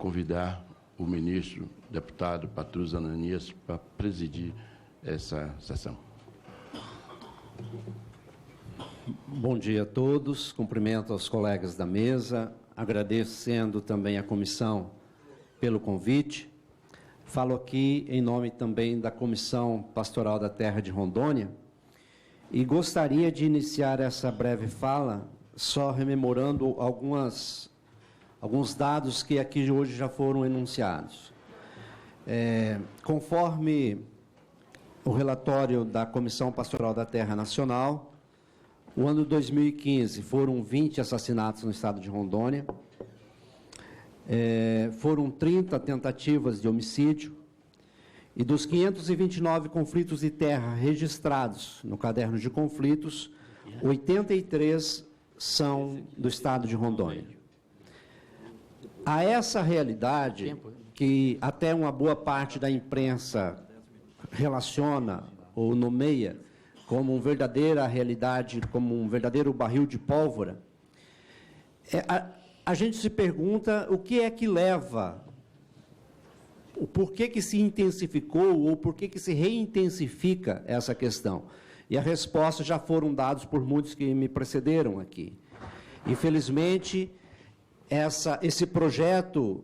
convidar o ministro, deputado Patrus Ananias, para presidir essa sessão. Bom dia a todos, cumprimento aos colegas da mesa, agradecendo também à comissão pelo convite. Falo aqui em nome também da Comissão Pastoral da Terra de Rondônia e gostaria de iniciar essa breve fala só rememorando alguns dados que aqui hoje já foram enunciados. Conforme o relatório da Comissão Pastoral da Terra Nacional, o ano 2015 foram 20 assassinatos no estado de Rondônia, foram 30 tentativas de homicídio, e dos 529 conflitos de terra registrados no caderno de conflitos, 83 são do estado de Rondônia. A essa realidade, que até uma boa parte da imprensa relaciona ou nomeia como uma verdadeira realidade, como um verdadeiro barril de pólvora, a gente se pergunta o que é que leva, o porquê que se intensificou ou porquê que se reintensifica essa questão. E a resposta já foram dados por muitos que me precederam aqui. Infelizmente, esse projeto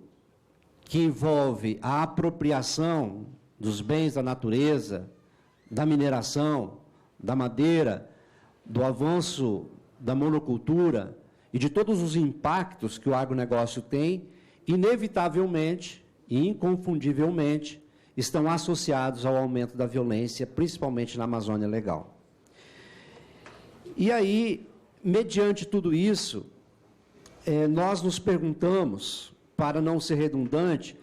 que envolve a apropriação dos bens da natureza, da mineração, da madeira, do avanço da monocultura e de todos os impactos que o agronegócio tem, inevitavelmente e inconfundivelmente estão associados ao aumento da violência, principalmente na Amazônia Legal. E aí, mediante tudo isso, nós nos perguntamos, para não ser redundante,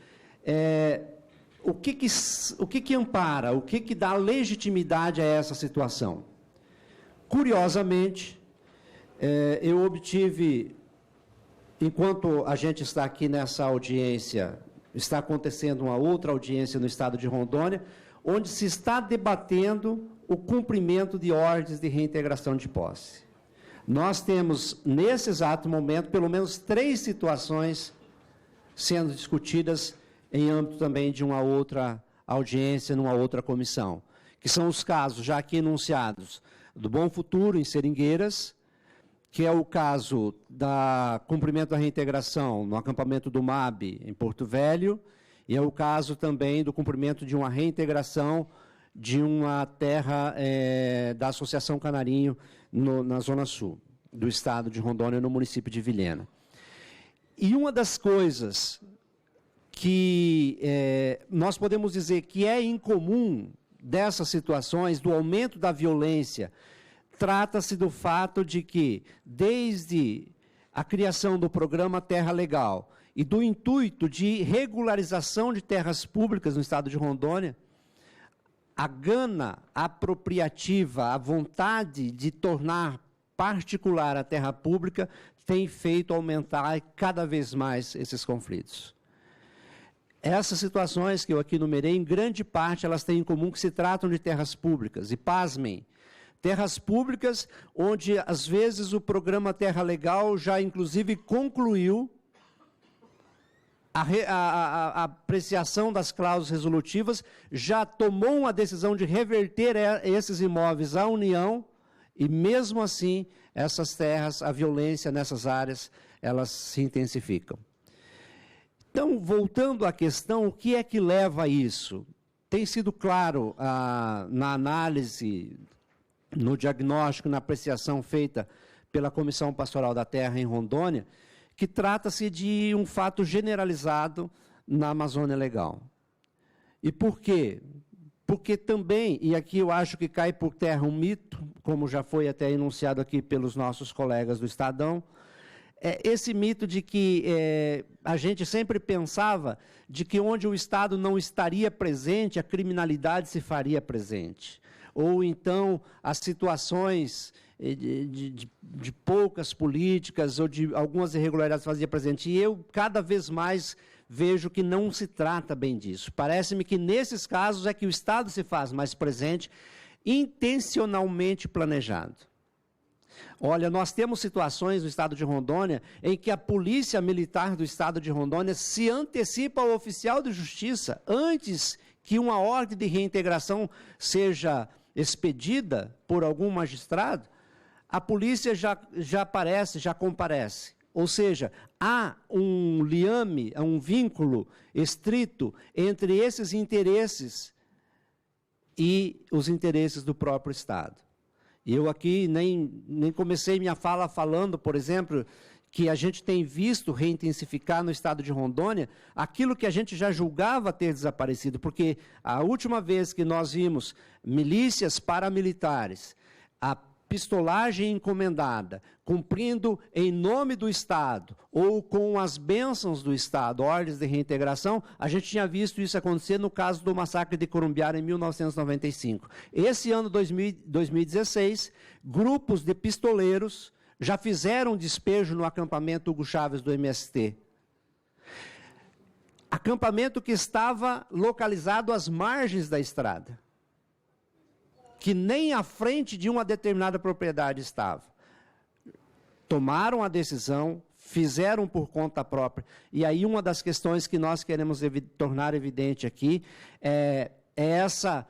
o que ampara, o que dá legitimidade a essa situação? Curiosamente, eu obtive, enquanto a gente está aqui nessa audiência, está acontecendo uma outra audiência no estado de Rondônia, onde se está debatendo o cumprimento de ordens de reintegração de posse. Nós temos, nesse exato momento, pelo menos 3 situações sendo discutidas em âmbito também de uma outra audiência, numa outra comissão, que são os casos já aqui enunciados do Bom Futuro, em Seringueiras, que é o caso da cumprimento da reintegração no acampamento do MAB, em Porto Velho, e é o caso também do cumprimento de uma reintegração de uma terra da Associação Canarinho, na Zona Sul do estado de Rondônia, no município de Vilhena. E uma das coisas que nós podemos dizer que é incomum dessas situações, do aumento da violência, trata-se do fato de que, desde a criação do programa Terra Legal e do intuito de regularização de terras públicas no estado de Rondônia, a gana apropriativa, a vontade de tornar particular a terra pública tem feito aumentar cada vez mais esses conflitos. Essas situações que eu aqui numerei, em grande parte, elas têm em comum que se tratam de terras públicas. E pasmem, terras públicas onde, às vezes, o programa Terra Legal já, inclusive, concluiu a apreciação das cláusulas resolutivas, já tomou uma decisão de reverter esses imóveis à União, e mesmo assim, essas terras, a violência nessas áreas, elas se intensificam. Então, voltando à questão, o que é que leva a isso? Tem sido claro na análise, no diagnóstico, na apreciação feita pela Comissão Pastoral da Terra em Rondônia, que trata-se de um fato generalizado na Amazônia Legal. E por quê? Porque também, e aqui eu acho que cai por terra um mito, como já foi até enunciado aqui pelos nossos colegas do Estadão, esse mito de que a gente sempre pensava de que onde o Estado não estaria presente, a criminalidade se faria presente. Ou então as situações de poucas políticas ou de algumas irregularidades fazia presente. E eu cada vez mais vejo que não se trata bem disso. Parece-me que nesses casos é que o Estado se faz mais presente, intencionalmente planejado. Olha, nós temos situações no estado de Rondônia em que a polícia militar do estado de Rondônia se antecipa ao oficial de justiça antes que uma ordem de reintegração seja expedida por algum magistrado, a polícia já aparece, já comparece. Ou seja, há um liame, há um vínculo estrito entre esses interesses e os interesses do próprio Estado. Eu aqui nem comecei minha fala falando, por exemplo, que a gente tem visto reintensificar no estado de Rondônia aquilo que a gente já julgava ter desaparecido, porque a última vez que nós vimos milícias paramilitares, a pistolagem encomendada, cumprindo em nome do Estado, ou com as bênçãos do Estado, ordens de reintegração, a gente tinha visto isso acontecer no caso do massacre de Corumbiara em 1995. Esse ano 2016, grupos de pistoleiros já fizeram despejo no acampamento Hugo Chávez do MST. Acampamento que estava localizado às margens da estrada, que nem à frente de uma determinada propriedade estava. Tomaram a decisão, fizeram por conta própria. E aí uma das questões que nós queremos tornar evidente aqui é essa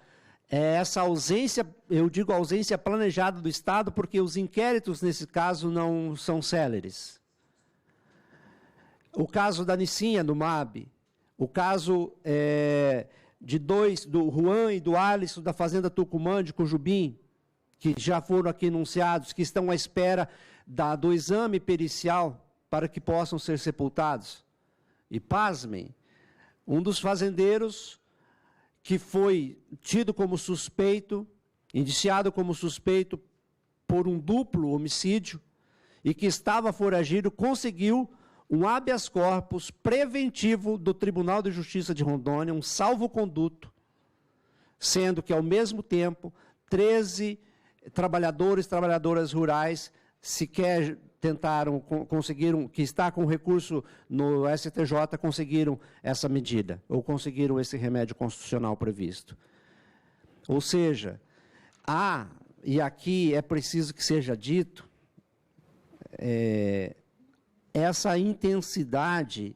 ausência, eu digo ausência planejada do Estado, porque os inquéritos, nesse caso, não são céleres. O caso da Nicinha, do MAB, o caso do Juan e do Alisson, da Fazenda Tucumã, de Cujubim, que já foram aqui enunciados, que estão à espera do exame pericial para que possam ser sepultados. E, pasmem, um dos fazendeiros que foi tido como suspeito, indiciado como suspeito por um duplo homicídio e que estava foragido, conseguiu um habeas corpus preventivo do Tribunal de Justiça de Rondônia, um salvo-conduto, sendo que, ao mesmo tempo, 13 trabalhadoras rurais sequer conseguiram, que está com recurso no STJ, conseguiram essa medida, ou conseguiram esse remédio constitucional previsto. Ou seja, e aqui é preciso que seja dito, essa intensidade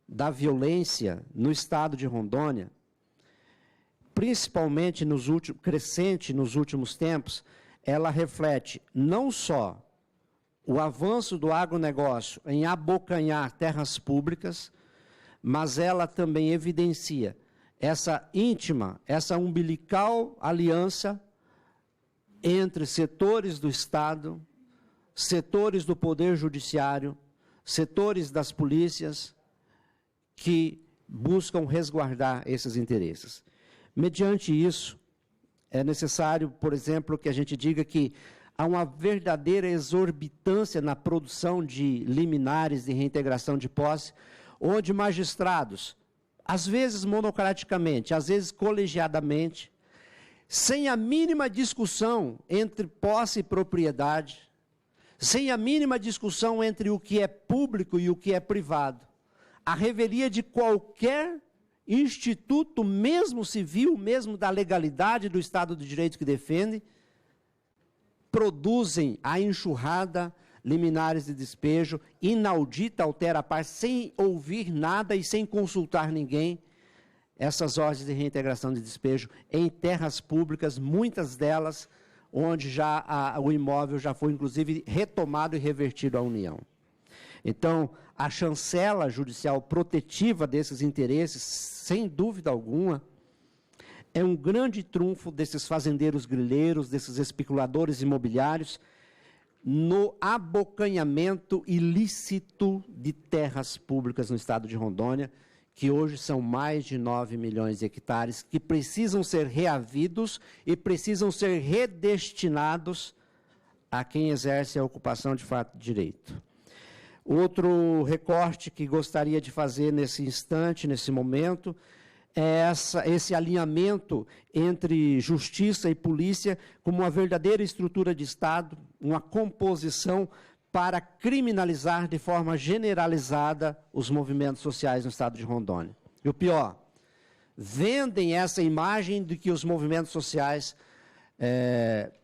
da violência no estado de Rondônia, principalmente crescente nos últimos tempos, ela reflete não só o avanço do agronegócio em abocanhar terras públicas, mas ela também evidencia essa íntima, essa umbilical aliança entre setores do Estado, setores do Poder Judiciário, setores das polícias que buscam resguardar esses interesses. Mediante isso, é necessário, por exemplo, que a gente diga que há uma verdadeira exorbitância na produção de liminares de reintegração de posse, onde magistrados, às vezes monocraticamente, às vezes colegiadamente, sem a mínima discussão entre posse e propriedade, sem a mínima discussão entre o que é público e o que é privado, à revelia de qualquer instituto, mesmo civil, mesmo da legalidade do Estado de Direito que defende, produzem a enxurrada, liminares de despejo, inaudita, altera a par, sem ouvir nada e sem consultar ninguém, essas ordens de reintegração de despejo em terras públicas, muitas delas onde já o imóvel já foi, inclusive, retomado e revertido à União. Então, a chancela judicial protetiva desses interesses, sem dúvida alguma, é um grande trunfo desses fazendeiros grileiros, desses especuladores imobiliários, no abocanhamento ilícito de terras públicas no estado de Rondônia, que hoje são mais de 9 milhões de hectares, que precisam ser reavidos e precisam ser redestinados a quem exerce a ocupação de fato de direito. Outro recorte que gostaria de fazer nesse instante, nesse momento, é esse alinhamento entre justiça e polícia como uma verdadeira estrutura de Estado, uma composição para criminalizar de forma generalizada os movimentos sociais no estado de Rondônia. E o pior, vendem essa imagem de que os movimentos sociais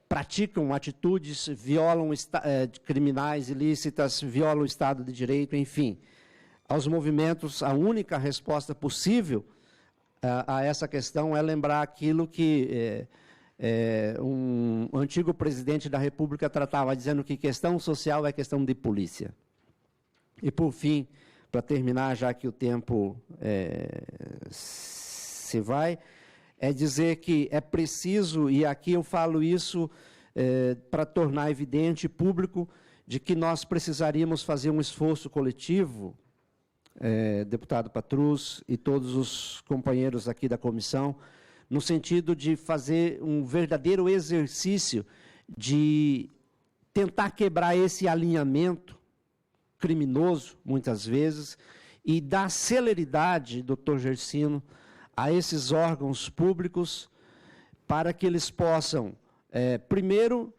praticam atitudes, violam criminais ilícitas, violam o Estado de Direito, enfim. Aos movimentos, a única resposta possível a essa questão é lembrar aquilo que um antigo presidente da República tratava, dizendo que questão social é questão de polícia. E, por fim, para terminar, já que o tempo se vai, é dizer que é preciso, e aqui eu falo isso para tornar evidente e público, de que nós precisaríamos fazer um esforço coletivo, deputado Patrus e todos os companheiros aqui da comissão, no sentido de fazer um verdadeiro exercício de tentar quebrar esse alinhamento criminoso, muitas vezes, e dar celeridade, doutor Gersino, a esses órgãos públicos, para que eles possam, primeiro,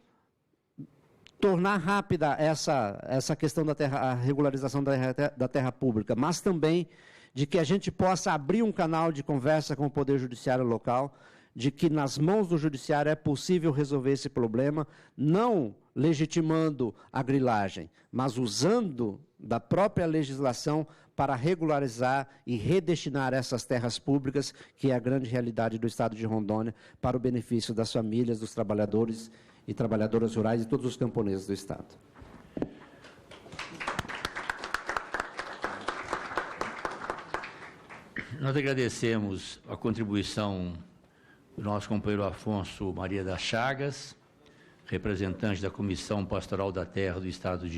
tornar rápida essa questão da terra, a regularização da terra pública, mas também de que a gente possa abrir um canal de conversa com o Poder Judiciário local, de que nas mãos do Judiciário é possível resolver esse problema, não legitimando a grilagem, mas usando da própria legislação para regularizar e redestinar essas terras públicas, que é a grande realidade do Estado de Rondônia, para o benefício das famílias, dos trabalhadores e trabalhadoras rurais e todos os camponeses do Estado. Nós agradecemos a contribuição do nosso companheiro Afonso Maria das Chagas, representante da Comissão Pastoral da Terra do Estado de